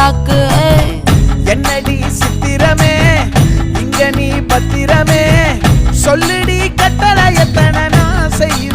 தாக்கு. என்னடி சித்திரமே இங்க நீ பத்திரமே, சொல்லுடி கட்டளை எத்தனை நான் செய்வேன்.